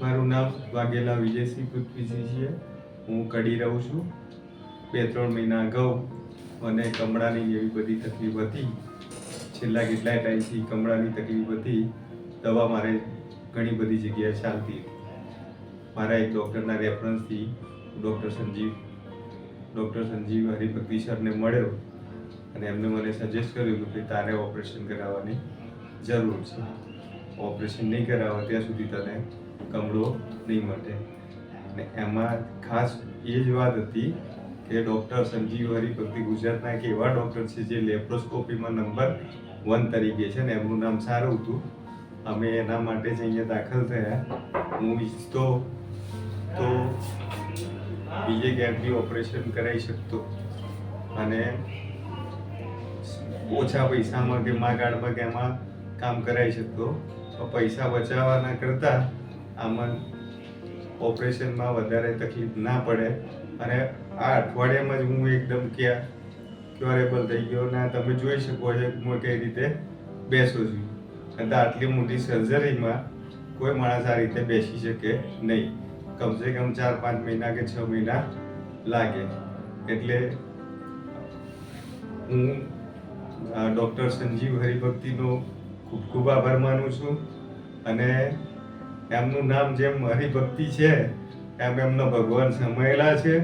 મારું નામ વાઘેલા વિજયસિંહ પૃથ્વીસિંહ છે. હું કડી રહું છું. 2-3 મહિના અગાઉ મને કમળાની એવી બધી તકલીફ હતી. છેલ્લા કેટલાય ટાઈમથી કમળાની તકલીફ હતી. દવા મારે ઘણી બધી જગ્યાએ ચાલતી હતી. મારા એક ડૉક્ટરના રેફરન્સથી ડૉક્ટર સંજીવ હરિભક્તિ સરને મળ્યો અને એમને મને સજેસ્ટ કર્યું કે તારે ઓપરેશન કરાવવાની જરૂર છે. ઓપરેશન નહીં કરાવો ત્યાં સુધી તને કમળો નહીં મળે. અને એમાં ખાસ એ જ વાત હતી કે ડૉક્ટર સંજીવ હરિભક્તિ ગુજરાતના એક એવા ડૉક્ટર છે જે લેપ્રોસ્કોપીમાં નંબર 1 તરીકે છે ને એમનું નામ સારું હતું. અમે એના માટે જ અહીંયા દાખલ થયા. હું ઈચ્છતો તો બીજે ક્યાંક બી ઓપરેશન કરાવી શકતો અને ઓછા પૈસામાં કે કાર્ડમાં કે એમાં કામ કરાવી શકતો. પૈસા બચાવવાના કરતાં આમાં ઓપરેશનમાં વધારે તકલીફ ના પડે અને આ અઠવાડિયામાં જ હું એકદમ ક્યોરેબલ થઈ ગયો. ને તમે જોઈ શકો છો હું કઈ રીતે બેસું છું. અને આટલી મોટી સર્જરીમાં કોઈ માણસ આ રીતે બેસી શકે નહીં. કમસે કમ 4-5 મહિના કે 6 મહિના લાગે. એટલે હું ડૉક્ટર સંજીવ હરિભક્તિનો ખૂબ ખૂબ આભાર માનું છું. અને એમનું નામ જેમ હરિભક્તિ છે એમ એમના ભગવાન સમાયેલા છે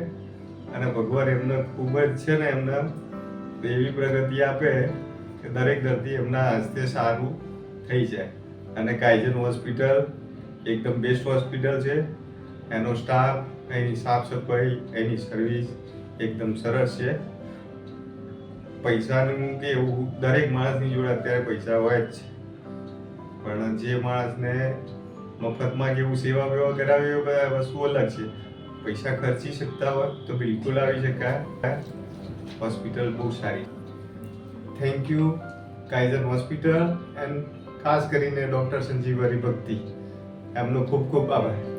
અને ભગવાન એમને ખૂબ જ છે ને એમને એવી પ્રગતિ આપે કે દરેક દર્દી એમના હસ્તે સારું થઈ જાય. અને કાયજન હોસ્પિટલ એકદમ બેસ્ટ હોસ્પિટલ છે. એનો સ્ટાફ, એની સાફ સફાઈ, એની સર્વિસ એકદમ સરસ છે. પૈસાનું કે એવું દરેક માણસની જોડે અત્યારે પૈસા હોય જ છે, પણ જે માણસને મફતમાં કેવું સેવા વેવા કરાવે એ બધા વસ્તુ અલગ છે. પૈસા ખર્ચી શકતા હોય તો બિલકુલ આવી શકાય. હોસ્પિટલ બહુ સારી. થેન્ક યુ કાયજન હોસ્પિટલ એન્ડ ખાસ કરીને ડૉક્ટર સંજીવ હરિભક્તિ. એમનો ખૂબ ખૂબ આભાર.